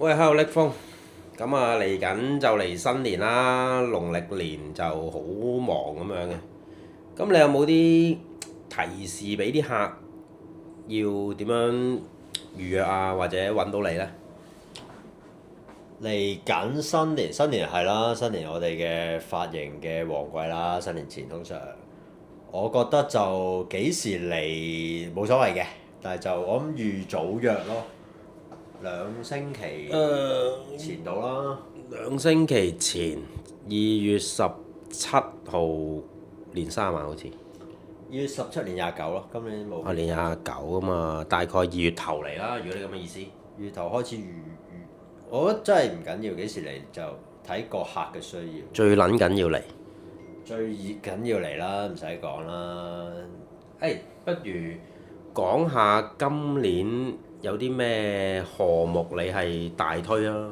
喂，Hello，力峰。咁啊，嚟緊就嚟新年啦，農曆年就好忙咁樣嘅。咁你有冇啲提示俾啲客要點樣預約啊，或者揾到你呢？嚟緊新年係啦，新年我哋嘅髮型嘅旺季啦，新年前通常，我覺得就幾時嚟冇所謂嘅，但係就我諗預早約咯，2星期前到啦。2星期前2月17號年卅晚好似。2月17年29咯，今年冇。年29啊嘛，大概2月頭嚟啦，如果你咁嘅意思。月頭開始我覺得真係唔緊要，幾時嚟就睇個客嘅需要。最撚緊要嚟。最緊要嚟啦，唔使講啦。不如講下今年有啲咩項目你係大推啊？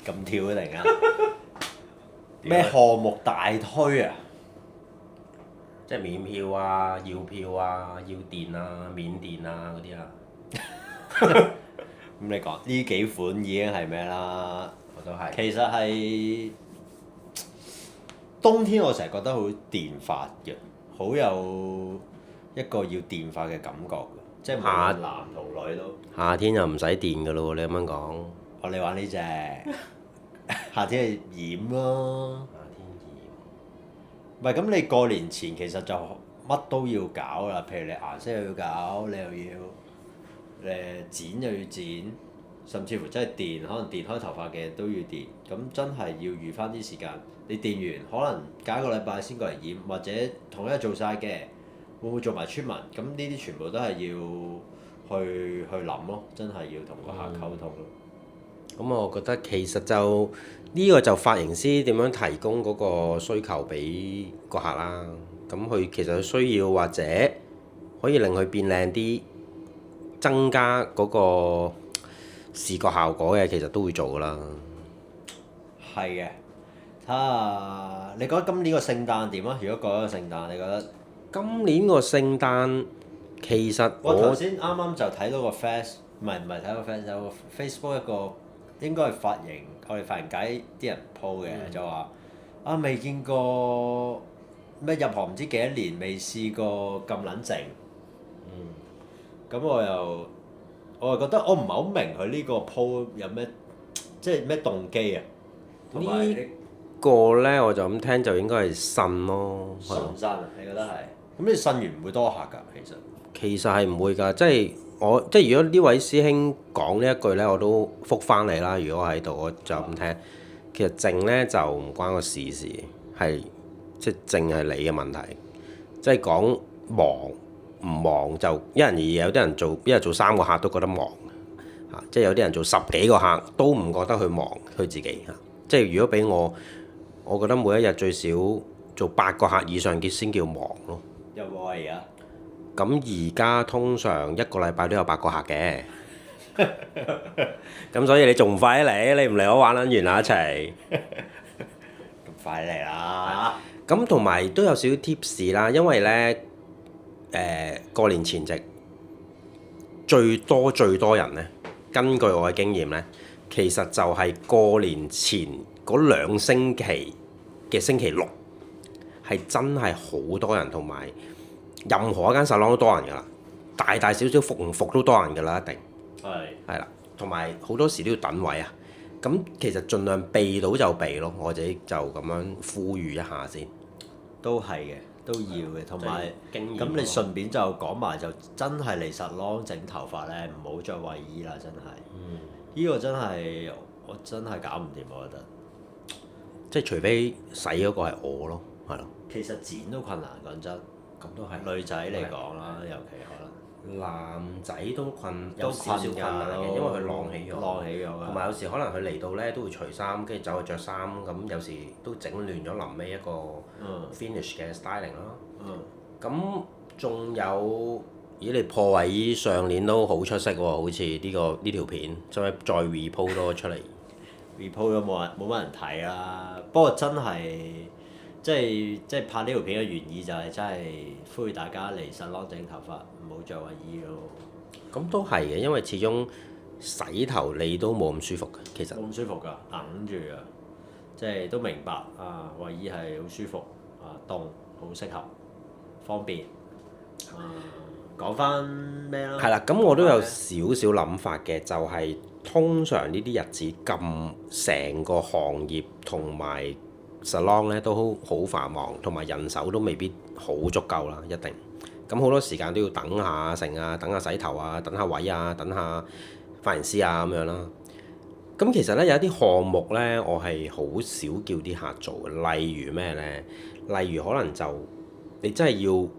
咁跳啊突然間！咩項目大推啊？即係免票啊、要票啊、要電啊、免電啊嗰啲啊。咁你講呢幾款已經係咩啦？我都係。其實係冬天，我成日覺得好電髮嘅，好有一個要電髮嘅感覺嘅，即係無論男同女都。夏天又唔使電㗎咯喎，你咁樣講。你玩呢只夏天係染咯。夏天唔係咁，你過年前其實就乜都要搞啦，譬如你顏色又要搞，你又要剪又要剪，甚至乎真係電，可能電開頭髮嘅都要電。咁真係要預翻啲時間。你電完可能隔一個禮拜先過嚟染，或者同一日做晒嘅，會唔會做埋村民？咁呢啲全部都係要去諗咯，真係要同個客溝通咯。咁我覺得其實就呢個就髮型師點樣提供嗰個需求俾個客啦。咁佢其實需要或者可以令佢變靚啲，增加嗰個視覺效果嘅，其實都會做㗎啦。係嘅，睇下你覺得今年個聖誕點啊？如果過咗個聖誕，你覺得？今年個聖誕其實我頭先啱啱就睇到個 唔係睇到個 有個 Facebook 一個應該係我哋髮型界啲人 po 嘅，就話未見過咩入行唔知幾多年，未試過咁撚靜。咁我又覺得我唔係好明佢呢個 po 有咩即係咩動機啊？同埋呢個呢，我就咁聽就應該係呻咯，係咯。信唔信啊？你覺得係？咁你信完唔會多客㗎，其實。其實係唔會㗎，即係如果呢位師兄講呢一句呢，我都覆翻你啦。如果我喺度，我就咁聽。其實靜呢就唔關個事，係即係靜係你嘅問題。即係講忙唔忙就因人而異，有啲人做一日做3個客都覺得忙嚇，即係有啲人做10幾個客都唔覺得佢忙，佢自己嚇。即係如果俾我覺得每一日最少做8個客以上先叫忙咯。有冇啊而家？咁而家通常一個禮拜都有8個客嘅，咁所以你仲唔快啲嚟？你唔嚟我玩撚完啦一齊。咁快嚟啦！咁同埋都有少少 tips 啦，因為呢，過年前夕最多人呢，根據我嘅經驗呢，其實就係過年前嗰2星期嘅星期六係真係好多人，同埋任何一間salon都多人㗎啦，大大小小服唔服都多人㗎啦，一定係啦，同埋好多時都要等位啊。咁其實盡量避到就避咯，我自己就咁樣呼籲一下先。都係嘅，都要嘅，同埋經驗咁你順便就講埋就真係嚟salon整頭髮咧，唔好着衞衣啦，真係。呢個真係我真係搞唔掂，我覺得。即係除非洗嗰個係我咯，係咯。其實剪都困難，講真。咁都係。女仔嚟講啦，尤其可能。男仔都有都少少困難嘅，因為佢晾起咗。晾起咗㗎。同埋有時可能佢嚟到咧都會除衫，跟住走去着衫，咁有時都整亂咗臨尾一個 finish 嘅 styling 咯。咁仲有，咦？你破位上年都好出色喎，好似呢條片，再 repost 多出嚟。repost 咗冇乜人睇啦，不過真係即係拍呢條片嘅原意就係真係呼籲大家嚟salon整頭髮，唔好着衞衣咯。咁都係嘅，因為始終洗頭你都冇咁舒服嘅，其實。冇咁舒服㗎，硬住啊！即係都明白啊，衞衣係好舒服啊，凍好適合，方便。講翻咩啦？係啦，咁我都有少少諗法嘅，就係、通常呢啲日子咁，成個行業同埋 salon 咧都好繁忙，同埋人手都未必好足夠啦，一定。咁好多時間都要等下成啊，等下洗頭啊，等下位啊，等下髮型師啊咁樣啦。咁其實咧有一啲項目咧，我係好少叫啲客做嘅，例如咩咧？例如可能就你真係要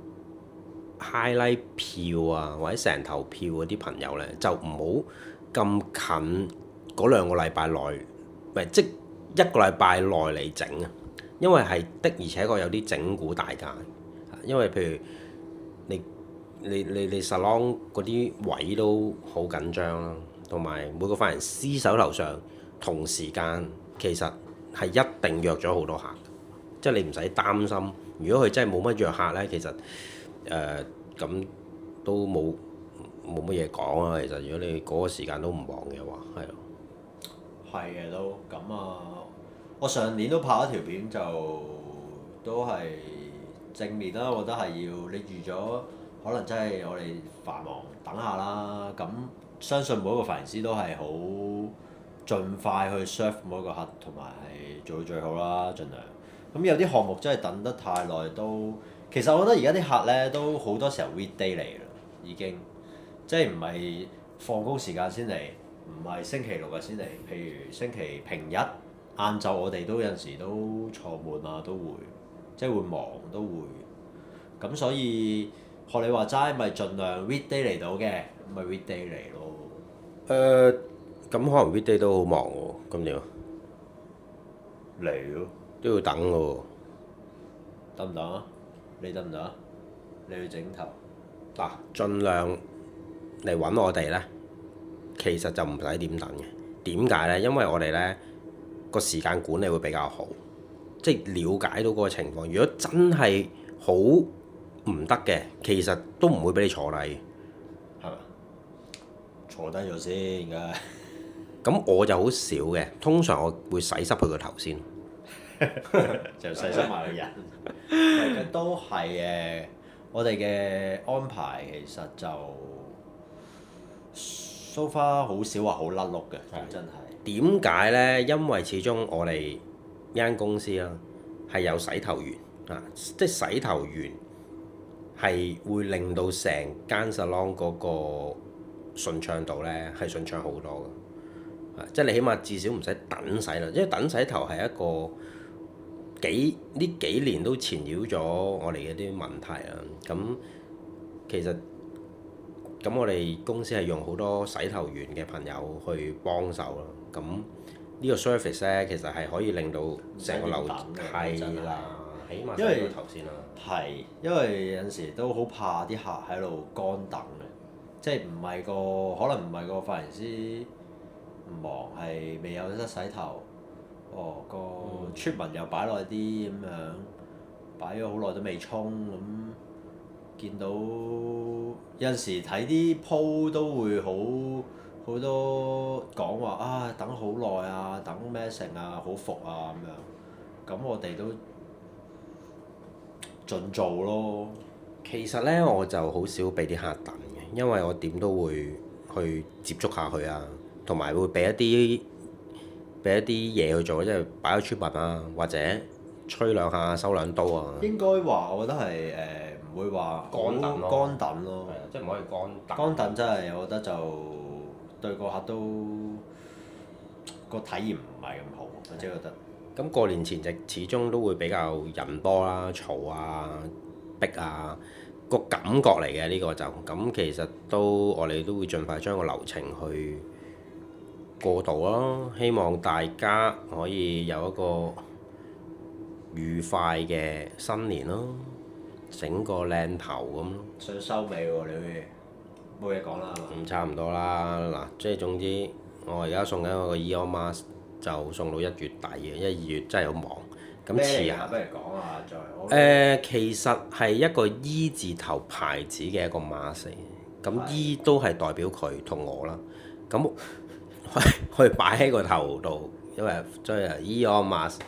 highlight 票啊，或者成頭票嗰啲朋友咧，就唔好咁近嗰兩個禮拜內，唔係即一個禮拜內嚟整啊，因為係的而且確有啲整蠱大家。因為譬如你 salon 嗰啲位都好緊張啦，同埋每個髮型師手頭上同時間其實係一定約咗好多客，即係你唔使擔心。如果佢真係冇乜約客咧，其實咁都冇乜嘢講啊。其實如果你嗰個時間都唔忙嘅話，係咯。係嘅都咁啊！我上年都拍咗條片就都係正面啦，我覺得係要你預咗，可能真係我哋繁忙等下啦。咁相信每一個髮型師都係好盡快去 serve 每一個客，同埋係做到最好啦，盡量。咁有啲項目真係等得太耐都，其實我覺得而家啲客咧都好多時候 weekday 嚟啦，已經即係唔係放工時間先嚟。唔係星期六日先嚟，譬如星期平日晏晝，我哋都有陣時都坐滿啊，都會即係會忙都會。咁所以學你話齋，咪盡量 weekday 嚟到嘅，咪 weekday 嚟咯。咁可能 weekday 都好忙喎，咁點啊？嚟咯，都要等嘅喎。得唔得啊？你得唔得啊？你去整頭嗱，盡量嚟揾我哋咧。其實就唔使點等嘅，點解呢？因為我哋呢個時間管理會比較好，即係了解到嗰個情況。如果真係好唔得嘅，其實都唔會俾你坐低，係咪？坐低咗先㗎。咁我就好少嘅，通常我會洗濕佢個頭先，就洗濕埋個人。其實都係嘅，我哋嘅安排其實就So far 好少話好甩碌嘅，真係。點解呢？因為始終我哋呢間公司啦係有洗頭員啊，即係洗頭員係會令到成間 salon 嗰個順暢度呢係順暢好多嘅，即係你起碼至少唔使等洗啦，因為等洗頭係一個呢幾年都纏繞咗我哋嘅啲問題啊。咁其實咁我哋公司係用好多洗頭員嘅朋友去幫手咯。咁呢個 service 咧，其實係可以令到成個流程係啦，起碼洗咗頭先啦。係，因為有陣時都好怕啲客喺度乾等嘅，即係唔係可能唔係個髮型師唔忙，係未有得洗頭。個 treatment 又擺耐啲咁樣，擺咗好耐都未沖咁。見到有陣時睇啲鋪都會好多講話啊，等好耐啊，等咩成啊，好服啊咁樣。咁我哋都盡做咯。其實咧，我就好少俾啲客等嘅，因為我點都會去接觸下佢啊，同埋會俾一啲嘢去做，即係擺個 treatment啊，或者吹兩下收兩刀啊。應該話，我覺得係唔會話乾等咯，乾等咯。係啊，即係唔可以乾等。乾等真係我覺得就對個客都個體驗唔係咁好，我真係覺得。咁過年前夕始終都會比較人多啦、嘈啊、逼啊，個感覺嚟嘅呢個就咁，其實我哋都會盡快將個流程去過渡咯，希望大家可以有一個愉快嘅新年咯，整個靚頭咁咯。想收尾喎，你冇嘢講啦係嘛？差唔多啦，嗱，即係總之，我而家送緊我個 Eon Mask 就送到1月底嘅，因為2月真係好忙。咁遲下不如講下再。其實係一個 E 字頭牌子嘅一個 mask，咁 E 都係代表佢同我啦。咁去擺喺個頭度，因為即係 Elon Musk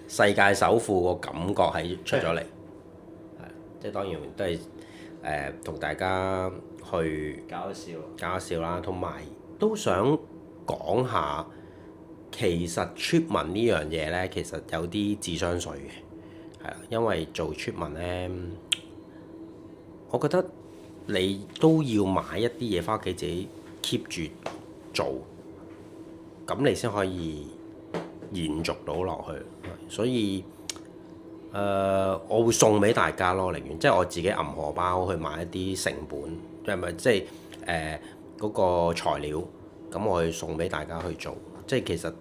世界首富個感覺係出咗嚟，係即係當然都係同大家去搞笑啦，同埋都想講下，其實出文呢樣嘢呢，其實有啲智商稅嘅，係啦，因為做出文呢，我覺得你都要買一啲嘢翻屋企自己 keep 住做，咁你先可以延續到落去。所以我會送俾大家咯，寧願即係我自己揞荷包去買一啲成本，係咪即係嗰個材料，咁我去送俾大家去做。即係其實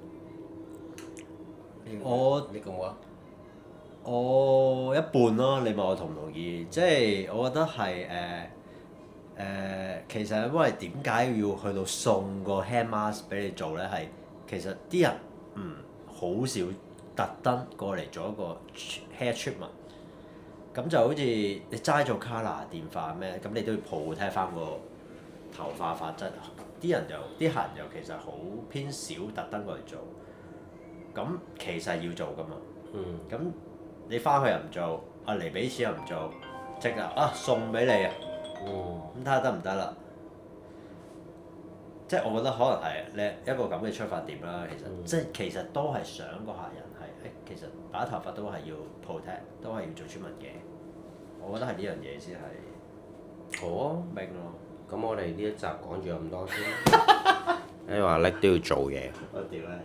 你講啊？我一半咯，你問我同唔同意？即係我覺得係其實因為點解要去到送個 hand mask 俾你做咧？係其實啲人好少特登過嚟做一個 hair treatment，咁就好似你齋做 colour 電髮咩？咁你都要 protect 翻個頭髮髮質。啲客人又其實好偏少特登過嚟做，咁其實要做噶嘛。咁你翻去又唔做，嚟俾錢又唔做，即係送俾你啊！咁睇下得唔得啦？即係我覺得可能係你一個咁嘅出發點啦。其實都係想個客人係其實打頭髮都係要 protect，都係要做出紋嘅。我覺得係呢樣嘢先係好啊，明咯。咁我哋呢一集講住咁多先。你話叻都要做嘢。我屌咧！